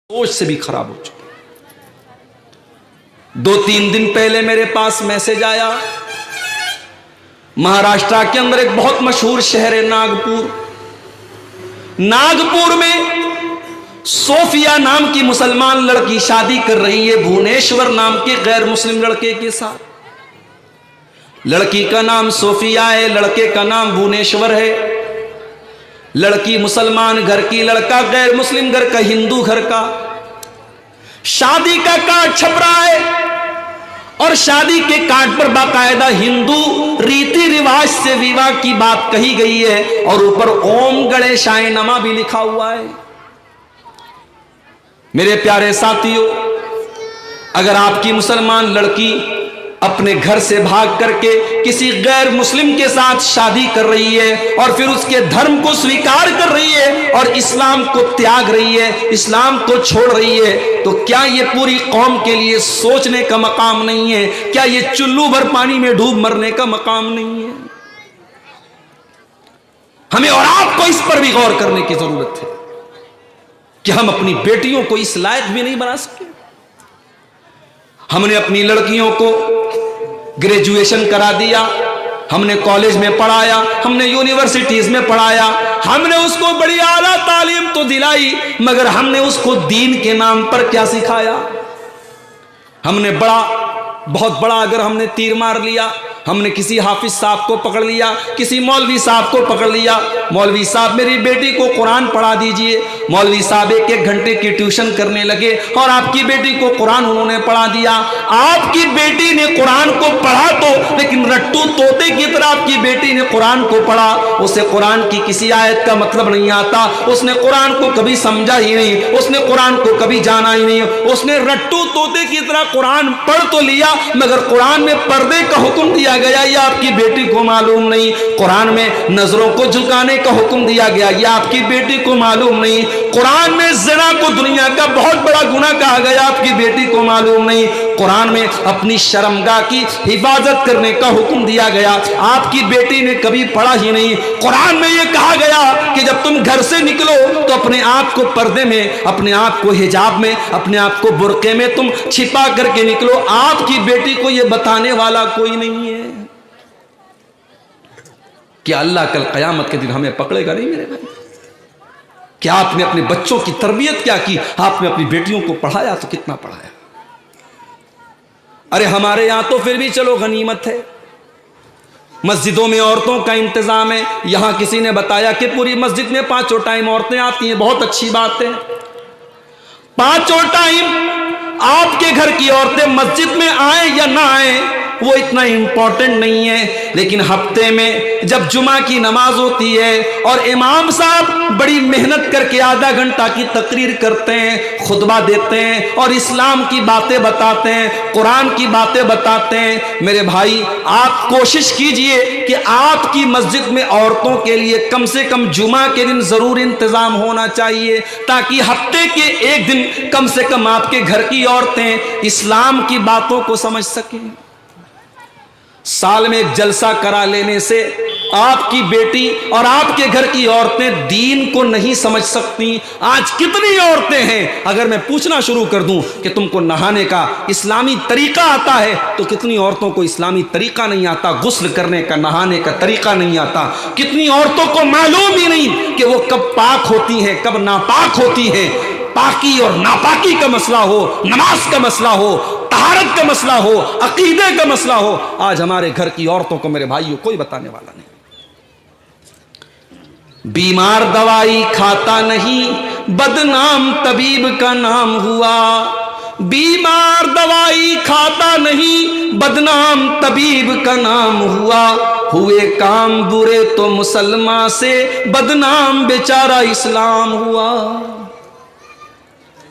سوچ سے بھی خراب ہو چکے۔ 2-3 دن پہلے میرے پاس میسج آیا، مہاراشٹرا کے اندر ایک بہت مشہور شہر ہے ناگپور۔ ناگپور میں صوفیہ نام کی مسلمان لڑکی شادی کر رہی ہے بھونیشور نام کے غیر مسلم لڑکے کے ساتھ۔ لڑکی کا نام صوفیہ ہے، لڑکے کا نام بھونیشور ہے۔ لڑکی مسلمان گھر کی، لڑکا غیر مسلم گھر کا، ہندو گھر کا۔ شادی کا کارڈ چھپ رہا ہے اور شادی کے کارڈ پر باقاعدہ ہندو ریتی رواج سے ویواہ کی بات کہی گئی ہے اور اوپر اوم گڑیشائے نمہ بھی لکھا ہوا ہے۔ میرے پیارے ساتھیوں، اگر آپ کی مسلمان لڑکی اپنے گھر سے بھاگ کر کے کسی غیر مسلم کے ساتھ شادی کر رہی ہے اور پھر اس کے دھرم کو سویکار کر رہی ہے اور اسلام کو تیاگ رہی ہے، اسلام کو چھوڑ رہی ہے، تو کیا یہ پوری قوم کے لیے سوچنے کا مقام نہیں ہے؟ کیا یہ چلو بھر پانی میں ڈوب مرنے کا مقام نہیں ہے؟ ہمیں اور آپ کو اس پر بھی غور کرنے کی ضرورت ہے کہ ہم اپنی بیٹیوں کو اس لائق بھی نہیں بنا سکے۔ ہم نے اپنی لڑکیوں کو گریجویشن کرا دیا، ہم نے کالج میں پڑھایا، ہم نے یونیورسٹیز میں پڑھایا، ہم نے اس کو بڑی اعلیٰ تعلیم تو دلائی، مگر ہم نے اس کو دین کے نام پر کیا سکھایا؟ ہم نے بہت بڑا اگر ہم نے تیر مار لیا، ہم نے کسی حافظ صاحب کو پکڑ لیا، کسی مولوی صاحب کو پکڑ لیا، مولوی صاحب میری بیٹی کو قرآن پڑھا دیجئے، مولوی صاحب 1 گھنٹے کی ٹیوشن کرنے لگے اور آپ کی بیٹی کو قرآن انہوں نے پڑھا دیا۔ آپ کی بیٹی نے قرآن کو پڑھا تو، لیکن رٹو طوطے کی طرح آپ کی بیٹی نے قرآن کو پڑھا، اسے قرآن کی کسی آیت کا مطلب نہیں آتا، اس نے قرآن کو کبھی سمجھا ہی نہیں، اس نے قرآن کو کبھی جانا ہی نہیں، اس نے رٹو طوطے کی طرح قرآن پڑھ تو لیا، مگر قرآن میں پردے کا حکم دیا گیا، یہ آپ کی بیٹی کو معلوم نہیں۔ قرآن میں نظروں کو جھکانے کا حکم دیا گیا، یہ آپ کی بیٹی کو معلوم نہیں۔ قرآن میں زنا کو دنیا کا بہت بڑا گناہ کہا گیا، آپ کی بیٹی کو معلوم نہیں۔ قرآن میں اپنی شرمگاہ کی حفاظت کرنے کا حکم دیا گیا، آپ کی بیٹی نے کبھی پڑھا ہی نہیں۔ قرآن میں یہ کہا گیا کہ جب تم گھر سے نکلو تو اپنے آپ کو پردے میں، اپنے آپ کو حجاب میں، اپنے آپ کو برقعے میں تم چھپا کر کے نکلو، آپ کی بیٹی کو یہ بتانے والا کوئی نہیں ہے۔ کیا اللہ کل قیامت کے دن ہمیں پکڑے گا نہیں میرے بھائی؟ کیا آپ نے اپنے بچوں کی تربیت کیا کی؟ آپ نے اپنی بیٹیوں کو پڑھایا تو کتنا پڑھایا؟ ارے ہمارے یہاں تو پھر بھی چلو غنیمت ہے، مسجدوں میں عورتوں کا انتظام ہے۔ یہاں کسی نے بتایا کہ پوری مسجد میں 5 ٹائم عورتیں آتی ہیں، بہت اچھی بات ہے۔ 5 ٹائم آپ کے گھر کی عورتیں مسجد میں آئیں یا نہ آئیں وہ اتنا امپورٹنٹ نہیں ہے، لیکن ہفتے میں جب جمعہ کی نماز ہوتی ہے اور امام صاحب بڑی محنت کر کے آدھا گھنٹہ کی تقریر کرتے ہیں، خطبہ دیتے ہیں اور اسلام کی باتیں بتاتے ہیں، قرآن کی باتیں بتاتے ہیں، میرے بھائی آپ کوشش کیجئے کہ آپ کی مسجد میں عورتوں کے لیے کم سے کم جمعہ کے دن ضرور انتظام ہونا چاہیے، تاکہ ہفتے کے ایک دن کم سے کم آپ کے گھر کی عورتیں اسلام کی باتوں کو سمجھ سکیں۔ سال میں ایک جلسہ کرا لینے سے آپ کی بیٹی اور آپ کے گھر کی عورتیں دین کو نہیں سمجھ سکتی۔ آج کتنی عورتیں ہیں، اگر میں پوچھنا شروع کر دوں کہ تم کو نہانے کا اسلامی طریقہ آتا ہے تو کتنی عورتوں کو اسلامی طریقہ نہیں آتا، غسل کرنے کا، نہانے کا طریقہ نہیں آتا۔ کتنی عورتوں کو معلوم ہی نہیں کہ وہ کب پاک ہوتی ہیں کب ناپاک ہوتی ہیں۔ پاکی اور ناپاکی کا مسئلہ ہو، نماز کا مسئلہ ہو، طہارت کا مسئلہ ہو، عقیدے کا مسئلہ ہو، آج ہمارے گھر کی عورتوں کو میرے بھائیوں کوئی بتانے والا نہیں۔ بیمار دوائی کھاتا نہیں، بدنام طبیب کا نام ہوا۔ بیمار دوائی کھاتا نہیں، بدنام طبیب کا نام ہوا۔ ہوئے کام برے تو مسلمان سے، بدنام بیچارہ اسلام ہوا۔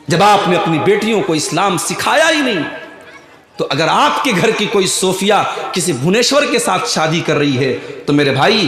جب آپ نے اپنی بیٹیوں کو اسلام سکھایا ہی نہیں تو اگر آپ کے گھر کی کوئی صوفیہ کسی بھونیشور کے ساتھ شادی کر رہی ہے تو میرے بھائی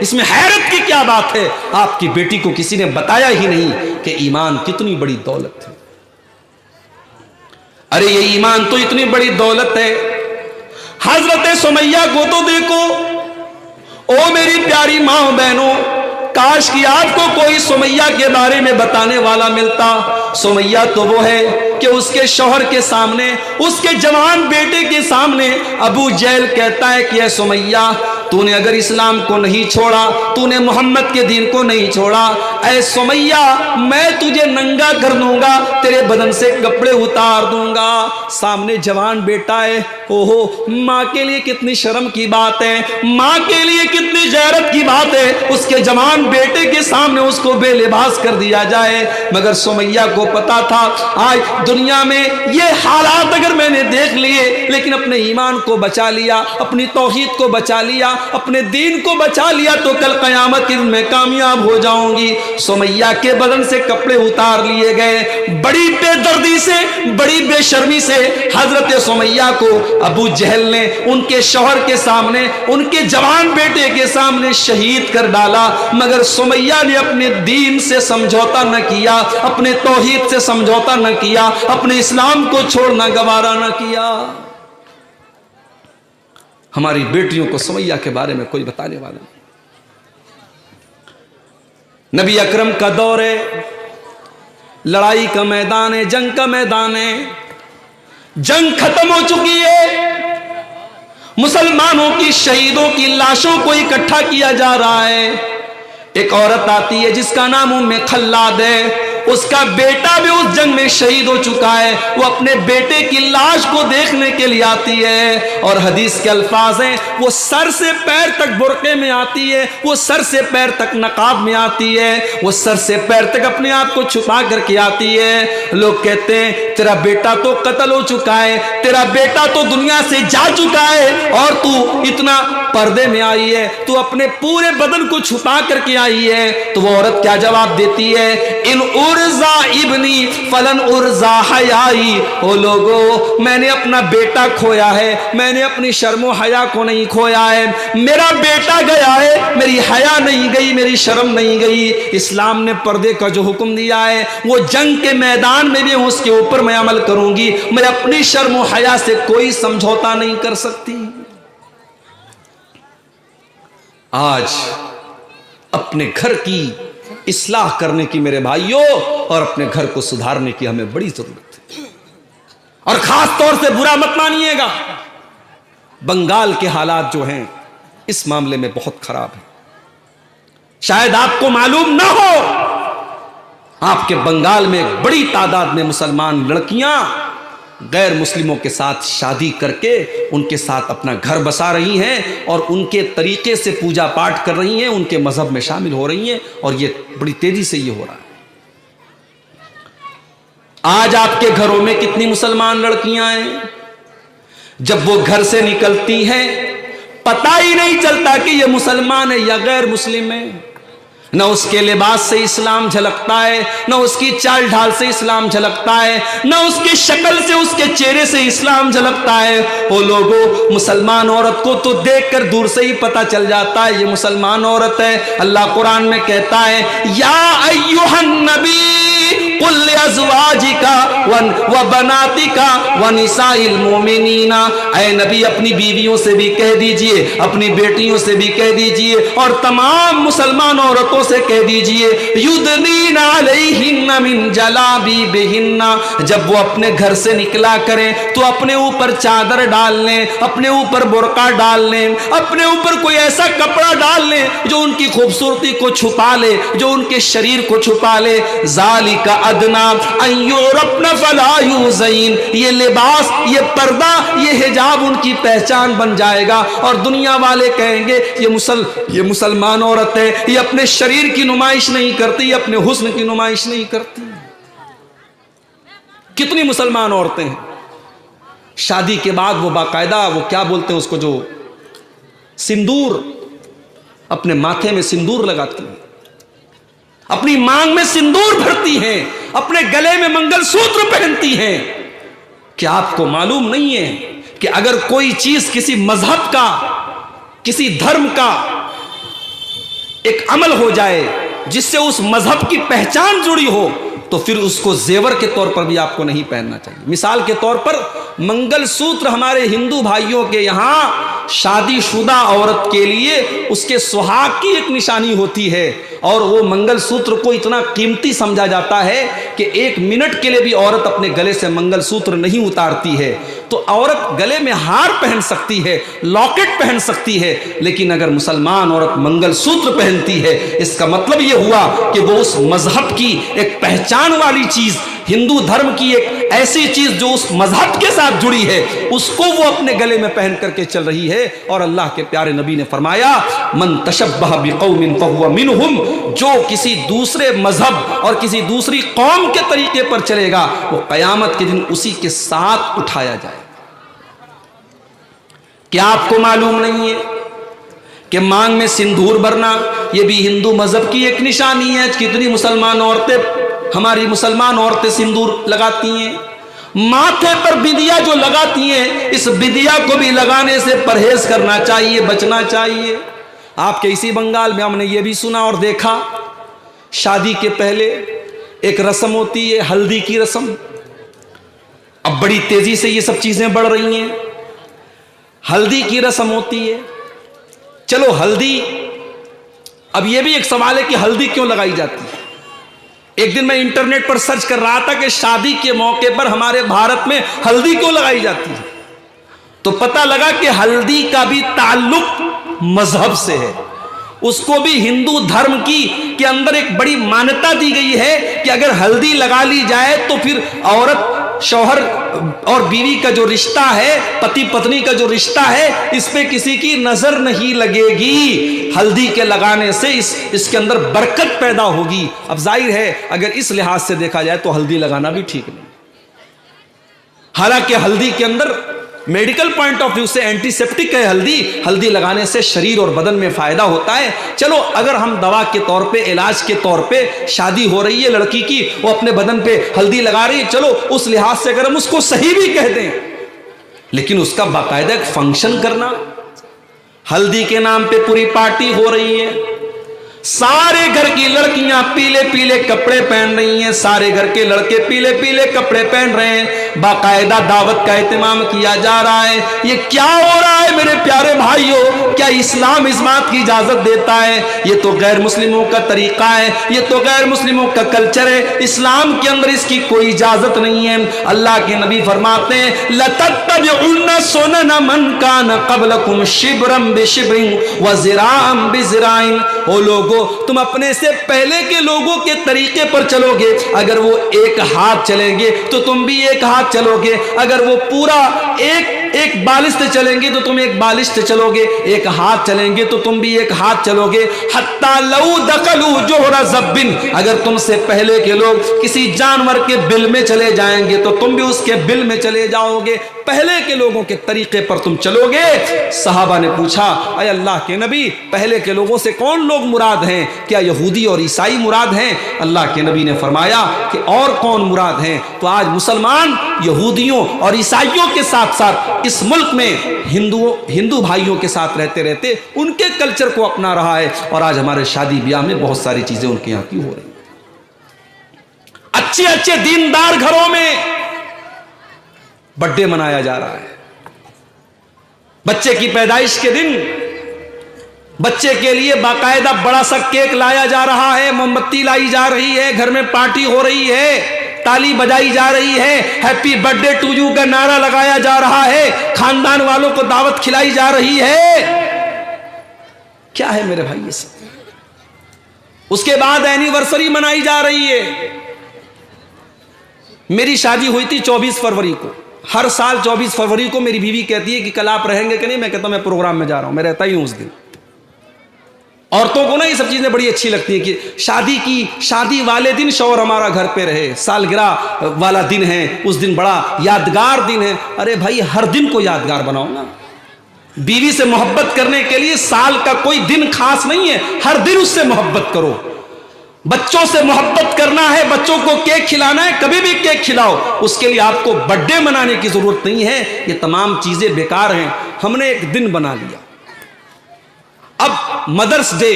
اس میں حیرت کی کیا بات ہے؟ آپ کی بیٹی کو کسی نے بتایا ہی نہیں کہ ایمان کتنی بڑی دولت ہے۔ ارے یہ ایمان تو اتنی بڑی دولت ہے، حضرت سمیہ کو تو دیکھو، او میری پیاری ماں بہنوں، کاش کہ آپ کو کوئی سمیہ کے بارے میں بتانے والا ملتا۔ سمیہ تو وہ ہے کہ اس کے شوہر کے سامنے، اس کے جوان بیٹے کے سامنے ابو جہل کہتا ہے کہ اے سمیہ، تو نے اگر اسلام کو نہیں چھوڑا، تو نے محمد کے دین کو نہیں چھوڑا، اے سمیہ میں تجھے ننگا کر دوں گا، تیرے بدن سے کپڑے اتار دوں گا۔ سامنے جوان بیٹا ہے، اوہو ماں کے لیے کتنی شرم کی بات ہے، ماں کے لیے کتنی غیرت کی بات ہے، اس کے جوان بیٹے کے سامنے اس کو بے لباس کر دیا جائے۔ مگر سمیہ کو پتا تھا آج دنیا میں یہ حالات اگر میں نے دیکھ لیے، لیکن اپنے ایمان کو بچا لیا، اپنی توحید کو بچا لیا، اپنے دین کو بچا لیا، تو کل قیامت کے دن میں کامیاب ہو جاؤں گی۔ سمیہ کے بدن سے کپڑے اتار لیے گئے۔ بڑی بے دردی سے، بڑی بے شرمی سے حضرت سمیہ کو ابو جہل نے ان کے شوہر کے سامنے، ان کے جوان بیٹے کے سامنے شہید کر ڈالا۔ مگر سمیہ نے اپنے دین سے سمجھوتا نہ کیا، اپنے توحید سے سمجھوتا نہ کیا، اپنے اسلام کو چھوڑنا گوارا نہ کیا۔ ہماری بیٹیوں کو سمیہ کے بارے میں کوئی بتانے والا نہیں۔ نبی اکرم کا دور ہے، لڑائی کا میدان ہے، جنگ کا میدان ہے، جنگ ختم ہو چکی ہے، مسلمانوں کی شہیدوں کی لاشوں کو اکٹھا کیا جا رہا ہے۔ ایک عورت آتی ہے جس کا نام ام خلاد ہے، اس کا بیٹا بھی اس جنگ میں شہید ہو چکا ہے، وہ اپنے بیٹے کی لاش کو دیکھنے کے لیے آتی ہے، اور حدیث کے الفاظ ہیں وہ سر سے پیر تک برقعے میں آتی ہے، وہ سر سے پیر تک نقاب میں آتی ہے، وہ سر سے پیر تک اپنے آپ کو چھپا کر کے آتی ہے۔ لوگ کہتے ہیں تیرا بیٹا تو قتل ہو چکا ہے، تیرا بیٹا تو دنیا سے جا چکا ہے، اور تو اتنا پردے میں آئی ہے، تو اپنے پورے بدن کو چھپا کر کے آئی ہے۔ تو وہ عورت کیا جواب دیتی ہے؟ ان ارزا ابنی فلن ارزا حیائی، او لوگو میں نے اپنا بیٹا کھویا ہے، میں نے اپنی شرم و حیا کو نہیں کھویا ہے، میرا بیٹا گیا ہے، میری حیا نہیں گئی، میری شرم نہیں گئی۔ اسلام نے پردے کا جو حکم دیا ہے وہ جنگ کے میدان میں بھی اس کے اوپر میں عمل کروں گی، میں اپنی شرم و حیا سے کوئی سمجھوتا نہیں کر سکتی۔ آج اپنے گھر کی اصلاح کرنے کی میرے بھائیوں، اور اپنے گھر کو سدھارنے کی ہمیں بڑی ضرورت ہے، اور خاص طور سے برا مت مانیے گا، بنگال کے حالات جو ہیں اس معاملے میں بہت خراب ہیں۔ شاید آپ کو معلوم نہ ہو، آپ کے بنگال میں ایک بڑی تعداد میں مسلمان لڑکیاں غیر مسلموں کے ساتھ شادی کر کے ان کے ساتھ اپنا گھر بسا رہی ہیں، اور ان کے طریقے سے پوجا پاٹ کر رہی ہیں، ان کے مذہب میں شامل ہو رہی ہیں، اور یہ بڑی تیزی سے یہ ہو رہا ہے۔ آج آپ کے گھروں میں کتنی مسلمان لڑکیاں ہیں، جب وہ گھر سے نکلتی ہیں پتہ ہی نہیں چلتا کہ یہ مسلمان ہے یا غیر مسلم ہے۔ نہ اس کے لباس سے اسلام جھلکتا ہے، نہ اس کی چال ڈھال سے اسلام جھلکتا ہے، نہ اس کی شکل سے، اس کے چہرے سے اسلام جھلکتا ہے۔ وہ لوگوں مسلمان عورت کو تو دیکھ کر دور سے ہی پتہ چل جاتا ہے یہ مسلمان عورت ہے۔ اللہ قرآن میں کہتا ہے یا ایھا النبی قل لازواجک وبناتک ونساء المؤمنین، اے نبی اپنی بیویوں سے بھی کہہ دیجئے، اپنی بیٹیوں سے بھی کہہ دیجئے، اور تمام مسلمان عورتوں سے کہہ دیجئے یدنین علیہن من جلابیبہن، جب وہ اپنے گھر سے نکلا کریں تو اپنے اوپر چادر ڈال لیں، اپنے اوپر برقع ڈال لیں، اپنے اوپر کوئی ایسا کپڑا ڈال لیں جو ان کی خوبصورتی کو چھپا لے، جو ان کے شریر کو چھپا لے۔ ذالک ادنا ان یعرفن فلا یؤذین، یہ لباس، یہ پردہ، یہ حجاب ان کی پہچان بن جائے گا، اور دنیا والے کہیں گے یہ مسلمان عورت ہے، یہ اپنے شریر کی نمائش نہیں کرتی، یہ اپنے حسن کی نمائش نہیں کرتی۔ کتنی مسلمان عورتیں ہیں شادی کے بعد وہ باقاعدہ وہ کیا بولتے ہیں اس کو، جو سندور، اپنے ماتھے میں سندور لگاتی ہیں، اپنی مانگ میں سندور بھرتی ہیں، اپنے گلے میں منگل سوتر پہنتی ہیں۔ کیا آپ کو معلوم نہیں ہے کہ اگر کوئی چیز کسی مذہب کا، کسی دھرم کا ایک عمل ہو جائے جس سے اس مذہب کی پہچان جڑی ہو، تو پھر اس کو زیور کے طور پر بھی آپ کو نہیں پہننا چاہیے۔ مثال کے طور پر منگل سوتر ہمارے ہندو بھائیوں کے یہاں شادی شدہ عورت کے لیے اس کے سہاگ کی ایک نشانی ہوتی ہے، اور وہ منگل سوتر کو اتنا قیمتی سمجھا جاتا ہے کہ 1 منٹ کے لیے بھی عورت اپنے گلے سے منگل سوتر نہیں اتارتی ہے۔ تو عورت گلے میں ہار پہن سکتی ہے، لاکٹ پہن سکتی ہے، لیکن اگر مسلمان عورت منگل سوتر پہنتی ہے، اس کا مطلب یہ ہوا کہ وہ اس مذہب کی ایک پہچان والی چیز، ہندو دھرم کی ایک ایسی چیز جو اس مذہب کے ساتھ جڑی ہے، اس کو وہ اپنے گلے میں پہن کر کے چل رہی ہے۔ اور اللہ کے پیارے نبی نے فرمایا من تشبہ بقوم فہو منہم، جو کسی دوسرے مذہب اور کسی دوسری قوم کے طریقے پر چلے گا وہ قیامت کے دن اسی کے ساتھ اٹھایا جائے۔ کیا آپ کو معلوم نہیں ہے کہ مانگ میں سندور بھرنا یہ بھی ہندو مذہب کی ایک نشانی ہے؟ کتنی مسلمان عورتیں، ہماری مسلمان عورتیں سندور لگاتی ہیں، ماتھے پر بندیا جو لگاتی ہیں، اس بندیا کو بھی لگانے سے پرہیز کرنا چاہیے، بچنا چاہیے۔ آپ کے اسی بنگال میں ہم نے یہ بھی سنا اور دیکھا، شادی کے پہلے ایک رسم ہوتی ہے ہلدی کی رسم۔ اب بڑی تیزی سے یہ سب چیزیں بڑھ رہی ہیں، ہلدی کی رسم ہوتی ہے۔ چلو ہلدی، اب یہ بھی ایک سوال ہے کہ ہلدی کیوں لگائی جاتی ہے؟ ایک دن میں انٹرنیٹ پر سرچ کر رہا تھا کہ شادی کے موقع پر ہمارے بھارت میں ہلدی کیوں لگائی جاتی ہے، تو پتہ لگا کہ ہلدی کا بھی تعلق مذہب سے ہے۔ اس کو بھی ہندو دھرم کی کے اندر ایک بڑی مانتا دی گئی ہے کہ اگر ہلدی لگا لی جائے تو پھر عورت، شوہر اور بیوی کا جو رشتہ ہے، پتی پتنی کا جو رشتہ ہے، اس پہ کسی کی نظر نہیں لگے گی۔ ہلدی کے لگانے سے اس کے اندر برکت پیدا ہوگی۔ اب ظاہر ہے اگر اس لحاظ سے دیکھا جائے تو ہلدی لگانا بھی ٹھیک نہیں، حالانکہ ہلدی کے اندر میڈیکل پوائنٹ آف ویو سے اینٹی سیپٹک ہے ہلدی لگانے سے شریر اور بدن میں فائدہ ہوتا ہے۔ چلو اگر ہم دوا کے طور پہ، علاج کے طور پہ، شادی ہو رہی ہے لڑکی کی، وہ اپنے بدن پہ ہلدی لگا رہی ہے، چلو اس لحاظ سے اگر ہم اس کو صحیح بھی کہہ دیں، لیکن اس کا باقاعدہ ایک فنکشن کرنا، ہلدی کے نام پہ پوری پارٹی ہو رہی ہے، سارے گھر کی لڑکیاں پیلے پیلے کپڑے پہن رہی ہیں، سارے گھر کے لڑکے پیلے پیلے کپڑے پہن رہے ہیں، باقاعدہ دعوت کا اہتمام کیا جا رہا ہے۔ یہ کیا ہو رہا ہے میرے پیارے بھائیوں؟ کیا اسلام اس بات کی اجازت دیتا ہے؟ یہ تو غیر مسلموں کا طریقہ ہے، یہ تو غیر مسلموں کا کلچر ہے، اسلام کے اندر اس کی کوئی اجازت نہیں ہے۔ اللہ کے نبی فرماتے ہیں لَتَتَّبِعُنَّ سُنَنَ مَنْ كَانَ قَبْلَكُمْ شِبْرًا بِشِبْرٍ وَذِرَاعًا بِذِرَاعٍ۔ او لوگوں، تم اپنے سے پہلے کے لوگوں کے طریقے پر چلو گے، اگر وہ 1 ہاتھ چلیں گے تو تم بھی 1 ہاتھ چلو گے، اگر وہ پورا ایک بالشت چلیں گے تو تم 1 بالشت چلو گے، 1 ہاتھ چلیں گے تو تم بھی 1 ہاتھ چلو گے۔ حَتَّى لَوْ دَخَلُوا جُحْرَ ذَبٍّ، اگر تم سے پہلے کے لوگ کسی جانور کے بل میں چلے جائیں گے تو تم بھی اس کے بل میں چلے جاؤ گے، پہلے کے لوگوں کے طریقے پر تم چلو گے۔ صحابہ نے پوچھا اے اللہ کے نبی، پہلے کے لوگوں سے کون لوگ مراد ہیں؟ کیا یہودی اور عیسائی مراد ہیں؟ اللہ کے نبی نے فرمایا کہ اور کون مراد ہیں؟ تو آج مسلمان یہودیوں اور عیسائیوں کے ساتھ ساتھ اس ملک میں ہندو بھائیوں کے ساتھ رہتے رہتے ان کے کلچر کو اپنا رہا ہے، اور آج ہمارے شادی بیاہ میں بہت ساری چیزیں ان کے یہاں کی ہو رہی ہیں۔ اچھے اچھے دیندار گھروں میں برتھ ڈے منایا جا رہا ہے، بچے کی پیدائش کے دن بچے کے لیے باقاعدہ بڑا سا کیک لایا جا رہا ہے، موم بتی لائی جا رہی ہے، گھر میں پارٹی ہو رہی ہے، تالی بجائی جا رہی ہے، happy birthday to you کا نعرہ لگایا جا رہا ہے، خاندان والوں کو دعوت کھلائی جا رہی ہے۔ کیا ہے میرے بھائی یہ سب؟ اس کے بعد اینیورسری منائی جا رہی ہے۔ میری شادی ہوئی تھی 24 فروری کو، ہر سال 24 فروری کو میری بیوی کہتی ہے کہ کل آپ رہیں گے کہ نہیں؟ میں کہتا ہوں میں پروگرام میں جا رہا ہوں، میں رہتا ہی ہوں اس دن۔ عورتوں کو نا یہ سب چیزیں بڑی اچھی لگتی ہیں کہ شادی والے دن شوہر ہمارا گھر پہ رہے، سالگرہ والا دن ہے، اس دن بڑا یادگار دن ہے۔ ارے بھائی ہر دن کو یادگار بناؤ نا، بیوی سے محبت کرنے کے لیے سال کا کوئی دن خاص نہیں ہے، ہر دن اس سے محبت کرو۔ بچوں سے محبت کرنا ہے، بچوں کو کیک کھلانا ہے، کبھی بھی کیک کھلاؤ، اس کے لیے آپ کو برتھ ڈے منانے کی ضرورت نہیں ہے۔ یہ تمام چیزیں بیکار ہیں، ہم نے ایک دن بنا لیا۔ اب مدرس ڈے،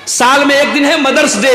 سال میں ایک دن ہے مدرس ڈے،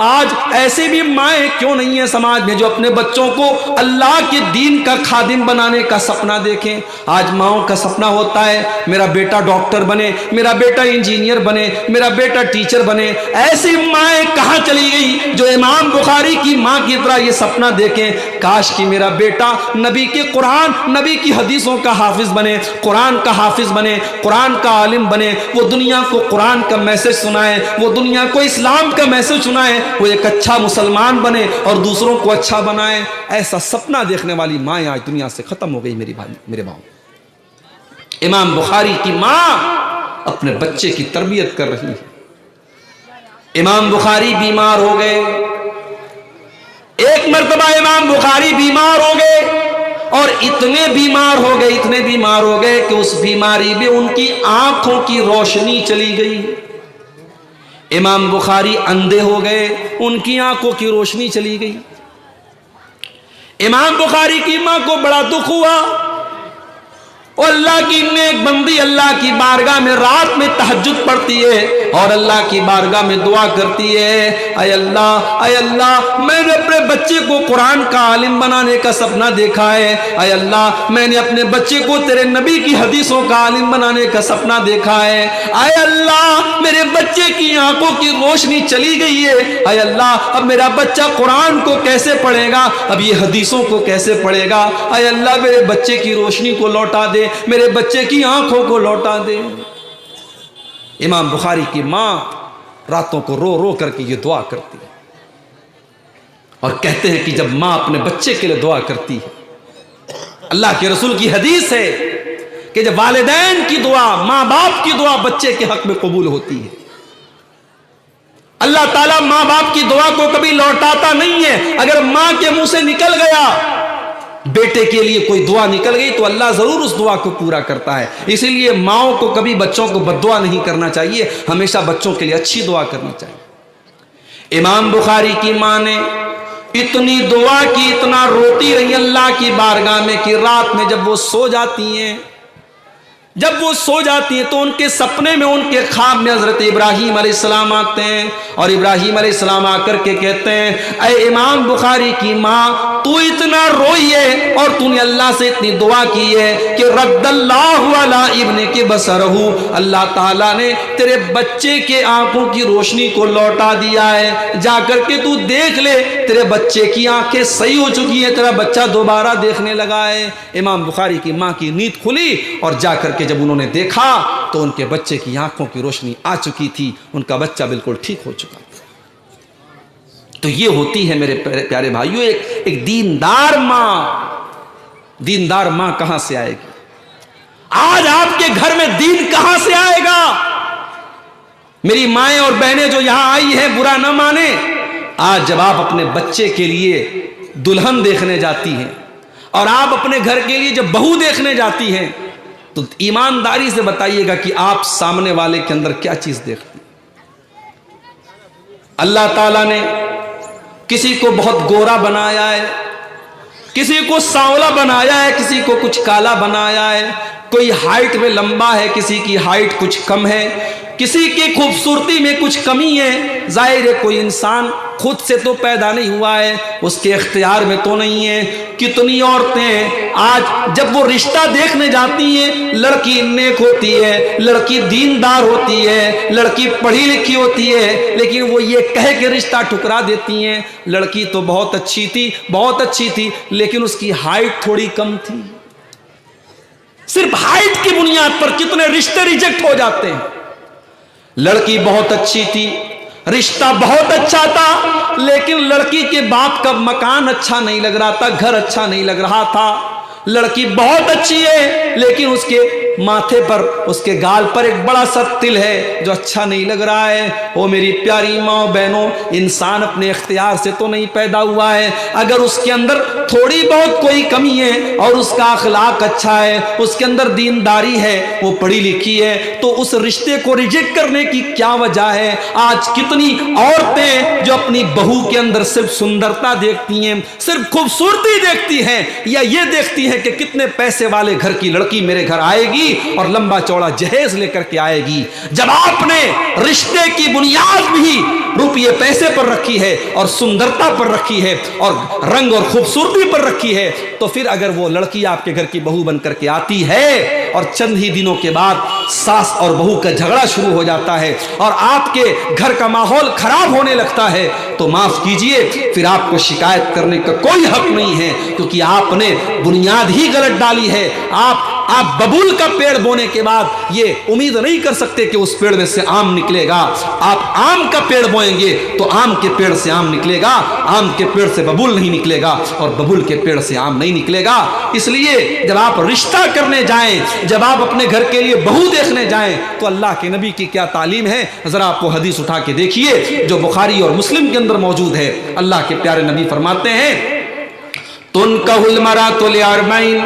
آج ایسے بھی مائیں کیوں نہیں ہیں سماج میں جو اپنے بچوں کو اللہ کے دین کا خادم بنانے کا سپنا دیکھیں؟ آج ماؤں کا سپنا ہوتا ہے میرا بیٹا ڈاکٹر بنے، میرا بیٹا انجینئر بنے، میرا بیٹا ٹیچر بنے۔ ایسی مائیں کہاں چلی گئی جو امام بخاری کی ماں کی طرح یہ سپنا دیکھیں کاش کہ میرا بیٹا نبی کے قرآن، نبی کی حدیثوں کا حافظ بنے، قرآن کا حافظ بنے، قرآن کا عالم بنے، وہ دنیا کو قرآن کا میسج سنائے، وہ دنیا کو اسلام کا میسج سنائے، وہ ایک اچھا مسلمان بنے اور دوسروں کو اچھا بنائے۔ ایسا سپنا دیکھنے والی مائیں آج دنیا سے ختم ہو گئی میری بھائی، میرے بھاؤ۔ امام بخاری کی ماں اپنے بچے کی تربیت کر رہی ہے۔ امام بخاری بیمار ہو گئے، ایک مرتبہ امام بخاری بیمار ہو گئے اور اتنے بیمار ہو گئے کہ اس بیماری میں ان کی آنکھوں کی روشنی چلی گئی۔ امام بخاری اندھے ہو گئے، ان کی آنکھوں کی روشنی چلی گئی۔ امام بخاری کی ماں کو بڑا دکھ ہوا، اور اللہ کی نیک بندی اللہ کی بارگاہ میں رات میں تہجد پڑھتی ہے اور اللہ کی بارگاہ میں دعا کرتی ہے، اے اللہ میں نے اپنے بچے کو قرآن کا عالم بنانے کا سپنا دیکھا ہے، اے اللہ میں نے اپنے بچے کو تیرے نبی کی حدیثوں کا عالم بنانے کا سپنا دیکھا ہے، اے اللہ میرے بچے کی آنکھوں کی روشنی چلی گئی ہے، اے اللہ اب میرا بچہ قرآن کو کیسے پڑھے گا، اب یہ حدیثوں کو کیسے پڑھے گا، اے اللہ میرے بچے کی روشنی کو لوٹا دے، میرے بچے کی آنکھوں کو لوٹا دے۔ امام بخاری کی ماں راتوں کو رو رو کر کے یہ دعا کرتی ہے، اور کہتے ہیں کہ جب ماں اپنے بچے کے لیے دعا کرتی ہے، اللہ کے رسول کی حدیث ہے کہ جب والدین کی دعا، ماں باپ کی دعا بچے کے حق میں قبول ہوتی ہے، اللہ تعالیٰ ماں باپ کی دعا کو کبھی لوٹاتا نہیں ہے۔ اگر ماں کے منہ سے نکل گیا بیٹے کے لیے کوئی دعا نکل گئی تو اللہ ضرور اس دعا کو پورا کرتا ہے۔ اسی لیے ماؤں کو کبھی بچوں کو بد دعا نہیں کرنا چاہیے، ہمیشہ بچوں کے لیے اچھی دعا کرنی چاہیے۔ امام بخاری کی ماں نے اتنی دعا کی، اتنا روتی رہی اللہ کی بارگاہ میں کہ رات میں جب وہ سو جاتی ہیں تو ان کے سپنے میں، ان کے خواب میں حضرت ابراہیم علیہ السلام آتے ہیں، اور ابراہیم علیہ السلام آ کر کے کہتے ہیں، اے امام بخاری کی ماں تو اتنا روئی ہے اور تو نے اللہ سے اتنی دعا کی ہے کہ رد اللہ علی ابن کے بصرہ، اللہ تعالیٰ نے تیرے بچے کے آنکھوں کی روشنی کو لوٹا دیا ہے، جا کر کے تو دیکھ لے تیرے بچے کی آنکھیں صحیح ہو چکی ہیں، تیرا بچہ دوبارہ دیکھنے لگا ہے۔ امام بخاری کی ماں کی نیند کھلی اور جا کر کے جب انہوں نے دیکھا تو ان کے بچے کی آنکھوں کی روشنی آ چکی تھی، ان کا بچہ بالکل ٹھیک ہو چکا تھا۔ تو یہ ہوتی ہے میرے پیارے بھائیوں ایک دیندار ماں کہاں سے آئے گی؟ آج آپ کے گھر میں دین کہاں سے آئے گا؟ میری مائیں اور بہنیں جو یہاں آئی ہیں برا نہ مانے، آج جب آپ اپنے بچے کے لیے دلہن دیکھنے جاتی ہیں اور آپ اپنے گھر کے لیے جب بہو دیکھنے جاتی ہیں تو ایمانداری سے بتائیے گا کہ آپ سامنے والے کے اندر کیا چیز دیکھتے ہیں۔ اللہ تعالیٰ نے کسی کو بہت گورا بنایا ہے، کسی کو سانولا بنایا ہے، کسی کو کچھ کالا بنایا ہے، کوئی ہائٹ میں لمبا ہے، کسی کی ہائٹ کچھ کم ہے، کسی کی خوبصورتی میں کچھ کمی ہے۔ ظاہر ہے کوئی انسان خود سے تو پیدا نہیں ہوا ہے، اس کے اختیار میں تو نہیں ہے۔ کتنی عورتیں آج جب وہ رشتہ دیکھنے جاتی ہیں، لڑکی نیک ہوتی ہے، لڑکی دیندار ہوتی ہے، لڑکی پڑھی لکھی ہوتی ہے، لیکن وہ یہ کہہ کے رشتہ ٹھکرا دیتی ہیں لڑکی تو بہت اچھی تھی لیکن اس کی ہائٹ تھوڑی کم تھی۔ صرف ہائٹ کی بنیاد پر کتنے رشتے ریجیکٹ ہو جاتے ہیں۔ لڑکی بہت اچھی تھی، رشتہ بہت اچھا تھا، لیکن لڑکی کے باپ کا مکان اچھا نہیں لگ رہا تھا، گھر اچھا نہیں لگ رہا تھا۔ لڑکی بہت اچھی ہے لیکن اس کے ماتھے پر، اس کے گال پر ایک بڑا سا تل ہے جو اچھا نہیں لگ رہا ہے۔ وہ میری پیاری ماں بہنوں، انسان اپنے اختیار سے تو نہیں پیدا ہوا ہے۔ اگر اس کے اندر تھوڑی بہت کوئی کمی ہے اور اس کا اخلاق اچھا ہے، اس کے اندر دینداری ہے، وہ پڑھی لکھی ہے، تو اس رشتے کو ریجیکٹ کرنے کی کیا وجہ ہے؟ آج کتنی عورتیں جو اپنی بہو کے اندر صرف سندرتا دیکھتی ہیں، صرف خوبصورتی دیکھتی ہیں، یا یہ دیکھتی ہیں کہ کتنے پیسے والے گھر کی لڑکی میرے گھر آئے گی گی اور لمبا چوڑا جہیز لے کر کے آئے گی۔ جب آپ نے رشتے کی بنیاد بھی روپیے پیسے پر رکھی ہے اور سندرتا پر رکھی ہے اور رنگ اور خوبصورتی پر رکھی ہے، تو پھر اگر وہ لڑکی آپ کے گھر کی بہو بن کر کے آتی ہے اور چند ہی دنوں کے بعد ساس اور بہو کا جھگڑا شروع ہو جاتا ہے اور آپ کے گھر کا ماحول خراب ہونے لگتا ہے، تو معاف کیجئے، پھر آپ کو شکایت کرنے کا کوئی حق نہیں ہے، کیونکہ آپ نے بنیاد ہی غلط ڈالی ہے۔ آپ ببول کا پیڑ بونے کے بعد یہ امید نہیں کر سکتے کہ اس پیڑ میں سے آم نکلے گا۔ آپ آم کا پیڑ بوئیں گے تو آم کے پیڑ سے آم نکلے گا، آم کے پیڑ سے ببول نہیں نکلے گا اور ببول کے پیڑ سے آم نہیں نکلے گا۔ اس لیے جب آپ رشتہ کرنے جائیں، جب آپ اپنے گھر کے لیے بہو دیکھنے جائیں، تو اللہ کے نبی کی کیا تعلیم ہے، ذرا آپ کو حدیث اٹھا کے دیکھیے جو بخاری اور مسلم کے اندر موجود ہے۔ اللہ کے پیارے نبی فرماتے ہیں، تنکح المرأۃ لأربعین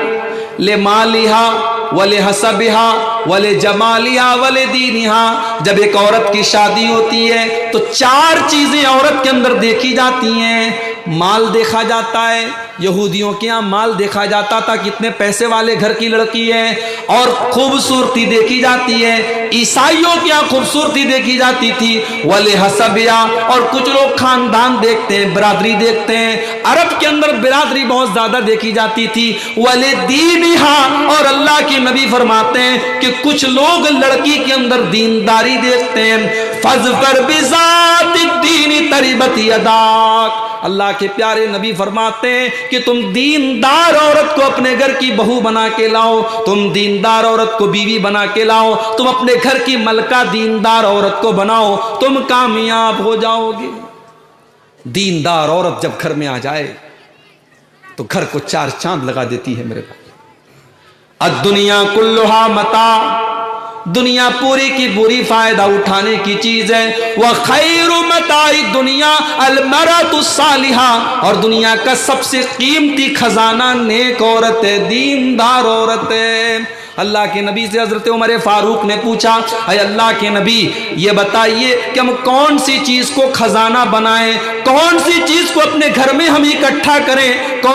لمالہا ولحسبہا ولجمالہا ولدینہا۔ جب ایک عورت کی شادی ہوتی ہے تو 4 چیزیں عورت کے اندر دیکھی جاتی ہیں۔ مال دیکھا جاتا ہے، یہودیوں کے ہاں مال دیکھا جاتا تھا، کتنے پیسے والے گھر کی لڑکی ہے، اور خوبصورتی دیکھی جاتی ہے۔ عیسائیوں کے ہاں خوبصورتی دیکھی جاتی تھی، ولحسبہا، اور کچھ لوگ خاندان دیکھتے ہیں، برادری دیکھتے ہیں۔ عرب کے اندر برادری بہت زیادہ دیکھی جاتی تھی، ولدینہا، اور اللہ کے نبی فرماتے ہیں کہ کچھ لوگ لڑکی کے اندر دینداری دیکھتے ہیں۔ فاظفر بذات الدین تربت یداک۔ اللہ کے پیارے نبی فرماتے ہیں کہ تم دیندار عورت کو اپنے گھر کی بہو بنا کے لاؤ، تم دیندار عورت کو بیوی بنا کے لاؤ، تم اپنے گھر کی ملکہ دیندار عورت کو بناؤ، تم کامیاب ہو جاؤ گے۔ دیندار عورت جب گھر میں آ جائے تو گھر کو 4 چاند لگا دیتی ہے میرے بھائی۔ الدنیا کلھا متاع، دنیا پوری کی پوری فائدہ اٹھانے کی چیز ہے۔ وخیر متاع الدنیا المرأۃ الصالحہ، اور دنیا کا سب سے قیمتی خزانہ نیک عورت ہے، دیندار عورت ہے۔ اللہ کے نبی سے حضرت عمر فاروق نے پوچھا، اے اللہ کے نبی یہ بتائیے کہ ہم کون سی چیز کو خزانہ بنائیں، کون سی چیز کو اپنے گھر میں ہم اکٹھا کریں، کون